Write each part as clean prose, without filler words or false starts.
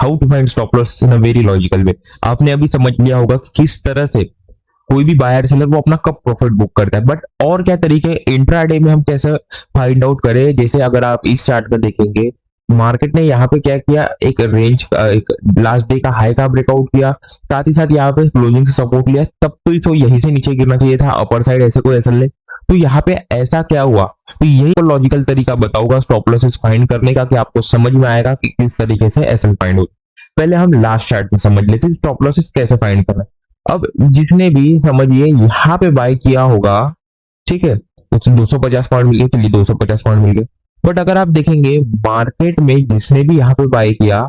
How to find stop loss in a very logical way. आपने अभी समझ लिया होगा कि किस तरह से कोई भी बायर सेलर वो अपना कब प्रॉफिट बुक करता है, बट और क्या तरीके इंट्राडे में हम कैसे फाइंड आउट करें। जैसे अगर आप इस चार्ट में देखेंगे, मार्केट ने यहाँ पे क्या किया, एक रेंज का, एक लास्ट डे का हाई का ब्रेकआउट किया, साथ ही साथ यहाँ पे क्लोजिंग से सपोर्ट लिया, तब तो इसको यहीं से नीचे गिरना चाहिए था, अपर साइड ऐसे कोई एसएल ले। तो यहाँ पे ऐसा क्या हुआ, तो यही लॉजिकल तरीका बताऊंगा स्टॉप लॉसेस फाइंड करने का, कि आपको समझ में आएगा कि किस तरीके से एसएल फाइंड हो। पहले हम लास्ट चार्ट में समझ लेते हैं स्टॉप लॉसेस कैसे फाइंड करना है। अब जिसने भी समझिए यहाँ पे बाय किया होगा, ठीक है, उसे 250 पॉइंट मिल गए, चलिए 250 पॉइंट मिल गए। बट अगर आप देखेंगे मार्केट में जिसने भी यहाँ पे बाय किया,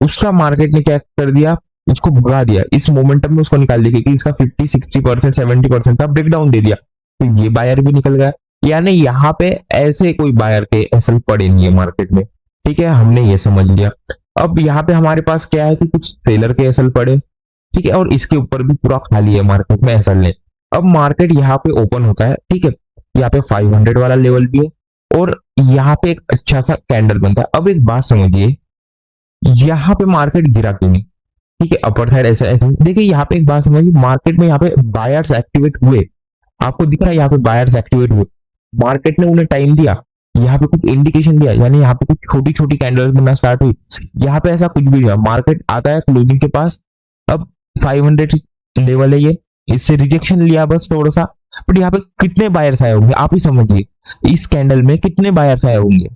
उसका मार्केट ने क्या कर दिया, उसको भगा दिया, इस मोमेंटम में उसको निकाल दिया, क्योंकि इसका 50 60% 70% का ब्रेकडाउन दे दिया, तो ये बायर भी निकल गया। यानी यहाँ पे ऐसे कोई बायर के एसएल पड़े नहीं है मार्केट में, ठीक है, हमने ये समझ लिया। अब यहाँ पे हमारे पास क्या है कि कुछ सेलर के एसएल पड़े, ठीक है, और इसके ऊपर भी पूरा खाली है मार्केट में एसएल ने। अब मार्केट यहाँ पे ओपन होता है, ठीक है, यहाँ पे 500 वाला लेवल भी है, और यहाँ पे एक अच्छा सा कैंडल बनता है। अब एक बात समझिए, यहाँ पे मार्केट गिरा क्यों नहीं, ठीक है, अपर साइड ऐसा ऐसा देखिए, यहाँ पे एक बात समझिए, मार्केट में यहाँ पे बायर्स एक्टिवेट हुए, आपको दिख रहा है यहाँ पे बायर्स एक्टिवेट हुए, मार्केट ने उन्हें टाइम दिया, यहाँ पे कुछ इंडिकेशन दिया, यानी यहाँ पे कुछ छोटी छोटी कैंडल बनना स्टार्ट हुई। यहाँ पे ऐसा कुछ भी नहीं, मार्केट आता है क्लोजिंग के पास, अब 500 लेवल है ये, इससे रिजेक्शन लिया बस थोड़ा सा। बट यहाँ पे कितने बायर्स आए होंगे आप ही समझिए, इस कैंडल में कितने बायर्स आए होंगे,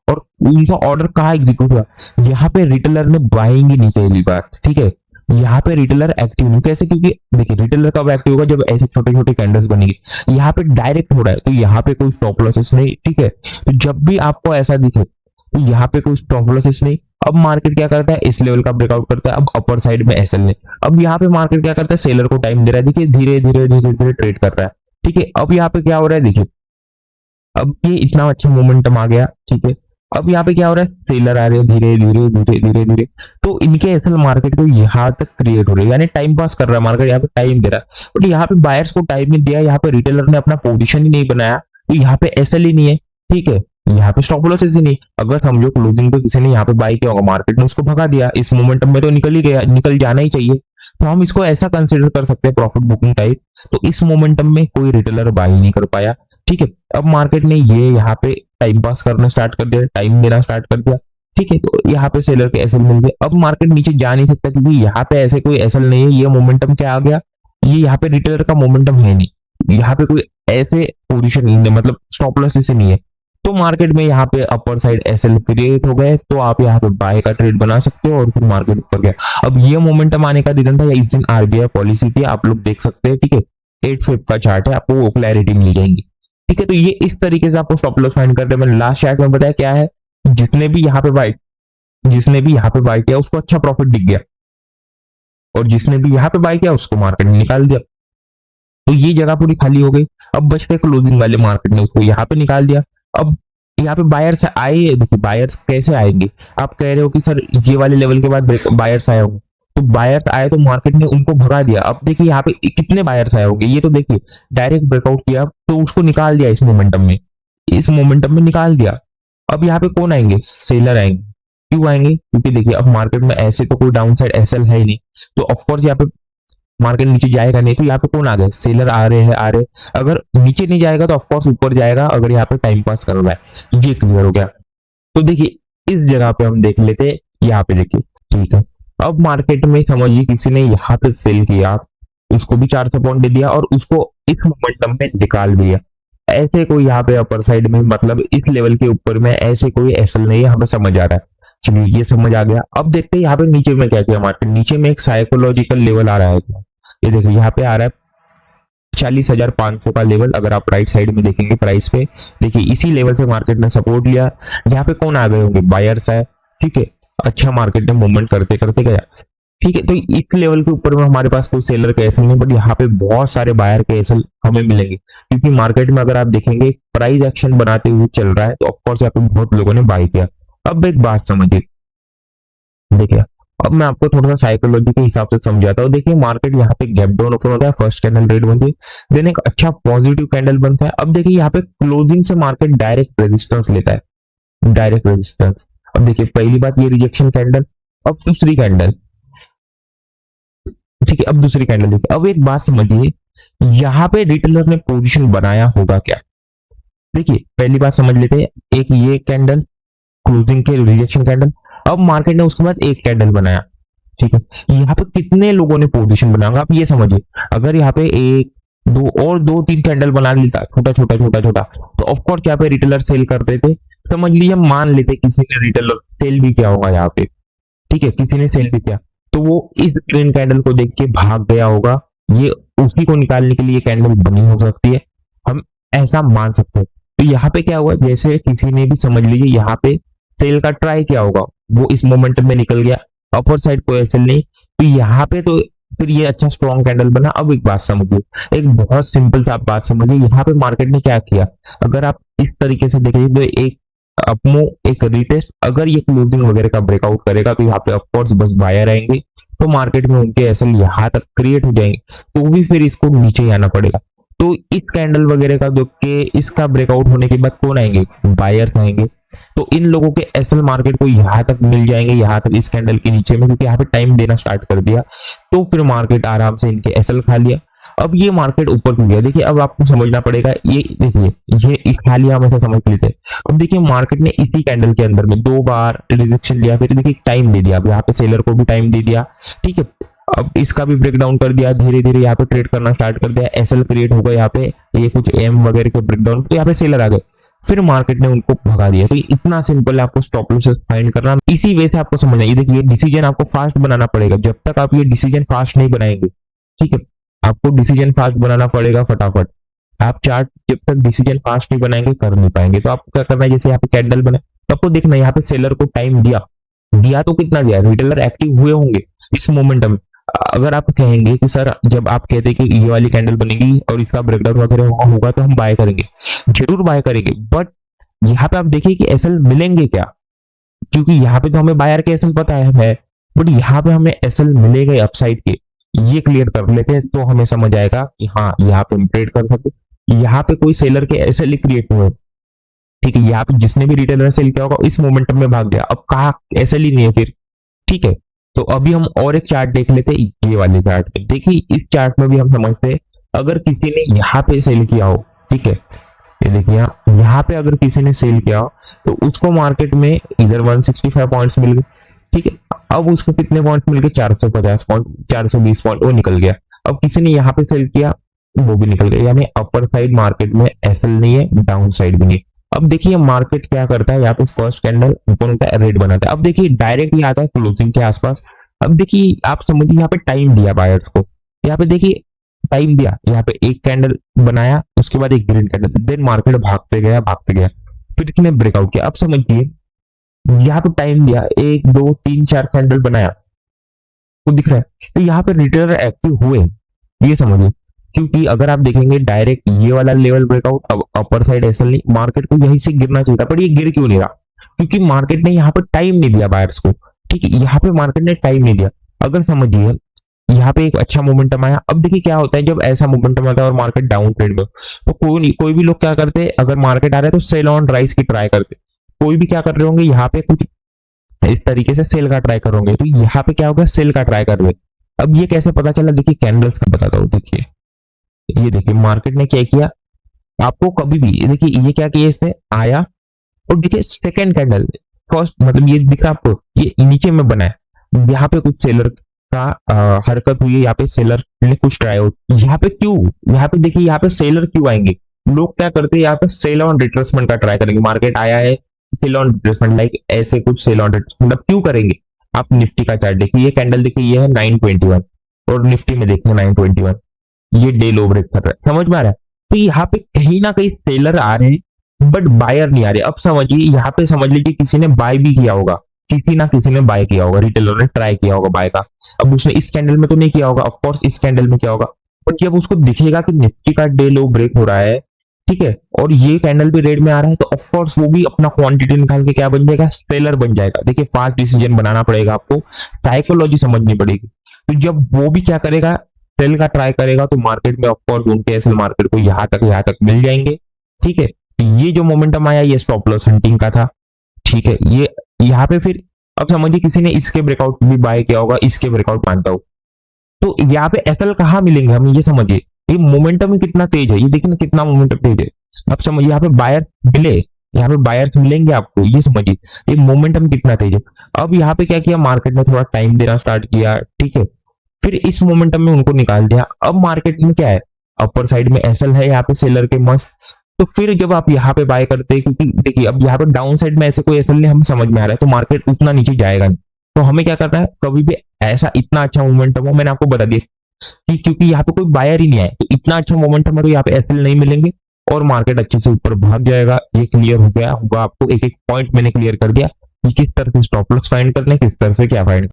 और उनका ऑर्डर कहाँ एग्जीक्यूट हुआ, यहाँ पे रिटेलर ने बाइंग ही नहीं, पहली बात, ठीक है, यहाँ पे रिटेलर एक्टिव नहीं, कैसे, क्योंकि देखिए रिटेलर कब एक्टिव होगा, जब ऐसे छोटे छोटे कैंडल्स बनेगी, यहाँ पे डायरेक्ट हो रहा है, तो यहाँ पे कोई स्टॉप लॉसेस नहीं, ठीक है। तो जब भी आपको ऐसा दिखे, तो यहाँ पे कोई स्टॉप लॉसेस नहीं। अब मार्केट क्या करता है, इस लेवल का ब्रेकआउट करता है, अब अपर साइड में एसएल ने, अब यहाँ पे मार्केट क्या करता है, सेलर को टाइम दे रहा है, देखिए धीरे धीरे धीरे धीरे ट्रेड कर रहा है, ठीक है। अब यहाँ पे क्या हो रहा है, देखिए अब ये इतना अच्छा मोमेंटम आ गया, ठीक है। अब यहाँ पे क्या हो रहा है, सेलर आ रहे हैं धीरे धीरे धीरे धीरे धीरे, तो इनके एसएल मार्केट को यहाँ तक क्रिएट हो रही है, यानी टाइम पास कर रहा है मार्केट, यहाँ पे टाइम दे रहा है, बट यहाँ पे बायर्स को टाइम नहीं दिया, यहाँ पे रिटेलर ने अपना पोजीशन ही नहीं बनाया, तो यहाँ पे एसएल ही नहीं है, ठीक है, यहाँ पे स्टॉप लॉसेस ही नहीं। अगर समझो क्लोजिंग पे किसी ने यहाँ पे बाय किया होगा, मार्केट ने उसको भगा दिया, इस मोमेंटम में तो निकल ही गया, निकल जाना ही चाहिए, तो हम इसको ऐसा कंसिडर कर सकते हैं प्रॉफिट बुकिंग टाइप। तो इस मोमेंटम में कोई रिटेलर बाय नहीं कर पाया, ठीक है। अब मार्केट ने ये यहाँ पे टाइम पास करना स्टार्ट कर दिया, टाइम देना स्टार्ट कर दिया, ठीक है, तो यहाँ पे सेलर के एसएल मिल गए। अब मार्केट नीचे जा नहीं सकता, क्योंकि यहाँ पे ऐसे कोई एसएल नहीं है, ये मोमेंटम क्या आ गया, ये यहाँ पे रिटेलर का मोमेंटम है नहीं, यहाँ पे कोई ऐसे पोजीशन नहीं है, मतलब स्टॉप लॉस से नहीं है, तो मार्केट में यहाँ पे अपर साइड एसएल क्रिएट हो गए, तो आप यहाँ पे बाय का ट्रेड बना सकते हो, और फिर मार्केट ऊपर गया। अब ये मोमेंटम आने का रीजन था, या इस दिन आरबीआई पॉलिसी थी, आप लोग देख सकते हैं, ठीक है, 8 फेब का चार्ट है, आपको वो क्लैरिटी मिल जाएगी, ठीक है। तो ये इस तरीके से आपको स्टॉप लॉस फाइंड करते हैं। मैंने लास्ट चार्ट में बताया क्या है, जिसने भी यहाँ पे बाय किया उसको अच्छा प्रॉफिट दिख गया, और जिसने भी यहाँ पे बाय किया उसको मार्केट ने निकाल दिया, तो ये जगह पूरी खाली हो गई। अब बच गए क्लोजिंग वाले, मार्केट ने उसको यहाँ पे निकाल दिया। अब यहाँ पे बायर्स आए, देखिए बायर्स कैसे आएंगे, आप कह रहे हो कि सर ये वाले लेवल के बाद बायर्स आए होंगे, तो बायर्स आए तो मार्केट ने उनको भगा दिया। अब देखिए यहाँ पे कितने बायर्स आए होंगे, ये तो देखिए डायरेक्ट ब्रेकआउट किया, तो उसको निकाल दिया इस मोमेंटम में निकाल दिया। अब यहाँ पे कौन आएंगे, सेलर आएंगे, क्यों आएंगे, क्योंकि देखिए अब मार्केट में ऐसे तो कोई डाउन साइड एसएल है ही नहीं, तो ऑफकोर्स यहाँ पे मार्केट नीचे जाएगा नहीं, तो यहाँ पे कौन आ गए, सेलर आ रहे हैं, अगर नीचे नहीं जाएगा तो ऑफकोर्स ऊपर जाएगा, अगर यहाँ पे टाइम पास कर रहा है, ये क्लियर हो गया। तो देखिए इस जगह पे हम देख लेते हैं, यहाँ पे देखिए, ठीक है। अब मार्केट में समझिए किसी ने यहाँ पे सेल किया, उसको भी 400 पॉइंट दे दिया, और उसको इस मोमेंटम में निकाल दिया, ऐसे कोई यहाँ पे अपर साइड में, मतलब इस लेवल के ऊपर में ऐसे कोई एसएल नहीं है, हमें समझ आ रहा है, चलिए ये समझ आ गया। अब देखते हैं यहाँ पे नीचे में क्या किया मार्केट, नीचे में एक साइकोलॉजिकल लेवल आ रहा है, ये देखिए यहाँ पे आ रहा है 40,500 का लेवल। अगर आप राइट साइड में देखेंगे प्राइस पे, देखिए इसी लेवल से मार्केट ने सपोर्ट लिया, यहाँ पे कौन आ गए होंगे, बायर्स है, ठीक है, अच्छा मार्केट ने मूवमेंट करते करते गया, ठीक है। तो इस लेवल के ऊपर में हमारे पास कोई सेलर के एसएल नहीं, बट यहाँ पे बहुत सारे बायर के एसएल हमें मिलेंगे, क्योंकि मार्केट में अगर आप देखेंगे प्राइस एक्शन बनाते हुए चल रहा है, तो ऑफकोर्स यहाँ पे बहुत लोगों ने बाय किया। अब एक बात समझिए, देखिए अब मैं आपको थोड़ा सा साइकोलॉजी के हिसाब से समझाता हूँ। देखिए मार्केट यहाँ पे गैप डाउन ओपन होता है, फर्स्ट कैंडल रेड बनती है, देन एक अच्छा पॉजिटिव कैंडल बनता है। अब देखिए यहाँ पे क्लोजिंग से मार्केट डायरेक्ट रेजिस्टेंस लेता है, डायरेक्ट रेजिस्टेंस। अब देखिए पहली बात, ये रिजेक्शन कैंडल, अब दूसरी कैंडल, ठीक है, अब दूसरी कैंडल देखिए। अब एक बात समझिए, यहाँ पे रिटेलर ने पोजीशन बनाया होगा क्या? देखिए पहली बात समझ लेते हैं, एक ये कैंडल क्लोजिंग के रिजेक्शन कैंडल, अब मार्केट ने उसके बाद एक कैंडल बनाया, ठीक है। यहाँ पे कितने लोगों ने पोजीशन बनाया होगा आप ये समझिए। अगर यहाँ पे एक दो और दो तीन कैंडल बना लेता छोटा छोटा छोटा छोटा, तो ऑफकोर्स यहाँ पे रिटेलर सेल कर देते। समझ लीजिए, मान लेते किसी ने रिटेलर सेल भी किया होगा यहाँ पे, ठीक है, किसी ने सेल भी किया, तो वो इस ग्रीन कैंडल को देख के भाग गया होगा। ये उसी को निकालने के लिए कैंडल बनी हो सकती है, हम ऐसा मान सकते हैं। तो यहाँ पे क्या हुआ, जैसे किसी ने भी समझ लीजिए यहाँ पे सेल का ट्राई किया होगा, वो इस मोमेंटम में निकल गया, अपर साइड कोई सेल नहीं, तो यहाँ पे तो फिर ये अच्छा स्ट्रॉन्ग कैंडल बना। अब एक बात समझिए, एक बहुत सिंपल सा आप बात समझिए, यहाँ पे मार्केट ने क्या किया, अगर आप इस तरीके से देखिए तो एक अपमो एक रिटेस्ट, अगर ये क्लोजिंग वगैरह का ब्रेकआउट करेगा तो यहाँ पे ऑफकोर्स बस बायर आएंगे, तो मार्केट में उनके एसएल यहाँ तक क्रिएट हो जाएंगे, तो भी फिर इसको नीचे ही आना पड़ेगा। तो इस कैंडल वगैरह का देख के इसका ब्रेकआउट होने के बाद कौन आएंगे, बायर्स आएंगे। तो इन लोगों के एसएल मार्केट को यहाँ तक मिल जाएंगे, यहाँ तक इस कैंडल के नीचे में, क्योंकि यहाँ पे टाइम देना स्टार्ट कर दिया, तो फिर मार्केट आराम से इनके एसएल खा लिया। अब ये मार्केट ऊपर क्यों गया, देखिए अब आपको समझना पड़ेगा, ये देखिए ये खा लिया हम ऐसा समझ लेते हैं। अब देखिए मार्केट ने इसी कैंडल के अंदर में दो बार रिजेक्शन लिया, फिर देखिए टाइम दे दिया, अब यहाँ पे सेलर को भी टाइम दे दिया, ठीक है। अब इसका भी ब्रेक डाउन कर दिया, धीरे धीरे यहाँ पे ट्रेड करना स्टार्ट कर दिया, एसएल क्रिएट होगा यहाँ पे, ये कुछ एम वगैरह के ब्रेक डाउन, तो यहाँ पे सेलर आ गए, फिर मार्केट ने उनको भगा दिया। तो इतना सिंपल है आपको स्टॉप लॉसेस फाइंड करना, इसी वे से आपको समझना। ये देखिए डिसीजन आपको फास्ट बनाना पड़ेगा, जब तक आप ये डिसीजन फास्ट नहीं बनाएंगे, ठीक है, आपको डिसीजन फास्ट बनाना पड़ेगा फटाफट। आप चार्ट जब तक डिसीजन फास्ट नहीं बनाएंगे कर नहीं पाएंगे। तो आपको क्या करना है, जैसे यहाँ पे कैंडल बना, तो आपको देखना है यहाँ पे सेलर को टाइम दिया, दिया तो कितना दिया, रिटेलर एक्टिव हुए होंगे इस मोमेंटम। अगर आप कहेंगे कि सर जब आप कहते हैं कि ये वाली कैंडल बनेगी और इसका ब्रेकडाउन वगैरह होगा तो हम बाय करेंगे, जरूर बाय करेंगे, बट यहाँ पे आप देखिए कि एसएल मिलेंगे क्या, क्योंकि यहाँ पे तो हमें बायर के एसएल पता है, बट यहाँ पे हमें एसएल मिलेगा अपसाइड के, ये क्लियर कर लेते हैं तो हमें समझ आएगा कि हाँ यहाँ पे हम ट्रेड कर सकते। यहाँ पे कोई सेलर के एसएल क्रिएट हुए, ठीक है, यहाँ पे जिसने भी रिटेलर सेल किया होगा इस मोमेंटम में भाग गया, अब कहा एसएल ही नहीं है फिर, ठीक है। तो अभी हम और एक चार्ट देख लेते हैं, ये वाले चार्ट पे देखिए, इस चार्ट में भी हम समझते हैं, अगर किसी ने यहाँ पे सेल किया हो, ठीक है, ये देखिए यहाँ पे अगर किसी ने सेल किया हो तो उसको मार्केट में इधर 165 पॉइंट्स मिल गए, ठीक है। अब उसको कितने पॉइंट्स मिल गए, 450 पॉइंट, 420 पॉइंट, वो निकल गया। अब किसी ने यहाँ पे सेल किया, वो भी निकल गया, यानी अपर साइड मार्केट में एसएल नहीं है, डाउन साइड भी नहीं। अब देखिए मार्केट क्या करता है, यहाँ पे फर्स्ट कैंडल ऊपर होता है, रेड बनाता है, अब देखिए डायरेक्ट ही आता है क्लोजिंग के आसपास। अब देखिए आप समझिए यहाँ पे टाइम दिया बायर्स को, यहाँ पे देखिए टाइम दिया, यहाँ पे एक कैंडल बनाया, उसके बाद एक ग्रीन कैंडल, देन मार्केट भागते गया, फिर इसने ब्रेकआउट किया। अब समझिए यहाँ पे टाइम दिया, एक दो तीन चार कैंडल बनाया, तो दिख रहा है, तो यहाँ पे रिटेलर एक्टिव हुए, ये समझिए। क्योंकि अगर आप देखेंगे डायरेक्ट ये वाला लेवल ब्रेकआउट, अब अपर साइड एसएल नहीं, मार्केट को यहीं से गिरना चाहिए था, पर ये गिर क्यों नहीं रहा, क्योंकि मार्केट ने यहाँ पे टाइम नहीं दिया बायर्स को, ठीक है, यहाँ पे मार्केट ने टाइम नहीं दिया। अगर समझिए यहाँ पे एक अच्छा मोमेंटम आया, अब देखिए क्या होता है जब ऐसा मोमेंटम आता है और मार्केट डाउन ट्रेंड में, तो कोई भी लोग क्या करते हैं, अगर मार्केट आ रहा है तो सेल ऑन राइज की ट्राई करते, कोई भी क्या कर रहे होंगे, यहाँ पे कुछ इस तरीके से सेल का ट्राई करोगे, तो यहाँ पे क्या होगा, सेल का ट्राई कर रहे। अब ये कैसे पता चला, देखिए कैंडल्स का बताता हूँ। देखिए ये देखिए मार्केट ने क्या किया, आपको कभी भी देखिए ये क्या किया, इसने आया और देखिए सेकंड कैंडल, फर्स्ट मतलब ये दिखा आपको, ये नीचे में बना है, यहाँ पे कुछ सेलर का हरकत हुई है, यहाँ पे सेलर ने कुछ ट्राई आउट, यहाँ पे क्यों, यहाँ पे देखिए यहाँ पे सेलर क्यों आएंगे, लोग क्या करते हैं यहाँ पे सेल ऑन रिट्रेसमेंट का ट्राई करेंगे, मार्केट आया है सेल ऑन रिट्रेसमेंट, लाइक ऐसे कुछ सेल ऑन रिट्रेसमेंट, मतलब क्यों करेंगे। आप निफ्टी का चार्ट देखिए, ये कैंडल देखिए, ये है 921 और निफ्टी में देखिए 921, ये डे लो ब्रेक कर रहा है, समझ में आ रहा है। तो यहाँ पे कहीं ना कहीं सेलर आ रहे हैं बट बायर नहीं आ रहे। अब समझिए यहाँ पे समझ लीजिए किसी ने बाय भी किया होगा, किसी ना किसी ने बाय किया होगा, रिटेलर ने ट्राई किया होगा बाय का, अब उसने इस कैंडल में तो नहीं किया होगा, ऑफकोर्स इस कैंडल में क्या होगा, बट जब उसको दिखेगा कि निफ्टी का डे लो ब्रेक हो रहा है, ठीक है, और ये कैंडल भी रेड में आ रहा है, तो ऑफकोर्स वो भी अपना क्वांटिटी निकाल के क्या बन जाएगा, सेलर बन जाएगा। देखिए फास्ट डिसीजन बनाना पड़ेगा आपको, साइकोलॉजी समझनी पड़ेगी। तो जब वो भी क्या करेगा, सेल का ट्राई करेगा, तो मार्केट में ऑफकोर्स उनके एसएल मार्केट को यहाँ तक मिल जाएंगे, ठीक है। तो ये जो मोमेंटम आया ये स्टॉप लॉस हंटिंग का था, ठीक है। ये यहाँ पे फिर अब समझिए किसी ने इसके ब्रेकआउट भी बाय किया होगा, इसके ब्रेकआउट मानता हो, तो यहाँ पे एसएल कहाँ मिलेंगे हम, ये समझिए। ये मोमेंटम ही कितना तेज है, ये देखिए ना कितना मोमेंटम तेज है। अब समझिए यहाँ पे बायर मिले, यहाँ पे बायर्स मिलेंगे आपको, ये समझिए ये मोमेंटम कितना तेज है। अब यहाँ पे क्या किया, मार्केट ने थोड़ा टाइम देना स्टार्ट किया, ठीक है, फिर इस मोमेंटम में उनको निकाल दिया। अब मार्केट में क्या है, अपर साइड में एसएल है यहाँ पे सेलर के मस्त। तो फिर जब आप यहाँ पे बाय करते हैं, क्योंकि देखिए अब यहाँ पे डाउन साइड में ऐसे कोई एसएल नहीं हमें समझ में आ रहा है, तो मार्केट उतना नीचे जाएगा नहीं। तो हमें क्या करना है, कभी भी ऐसा इतना अच्छा मोमेंटम हो, मैंने आपको बता दिया कि क्योंकि यहाँ पे कोई बायर ही नहीं है, तो इतना अच्छा मोमेंटम है तो यहाँ पे एसएल नहीं मिलेंगे और मार्केट अच्छे से ऊपर भाग जाएगा। ये क्लियर हो गया होगा आपको, एक एक पॉइंट मैंने क्लियर कर दिया कि किस तरह से स्टॉप लॉस फाइंड करना है, किस तरह से क्या फाइंड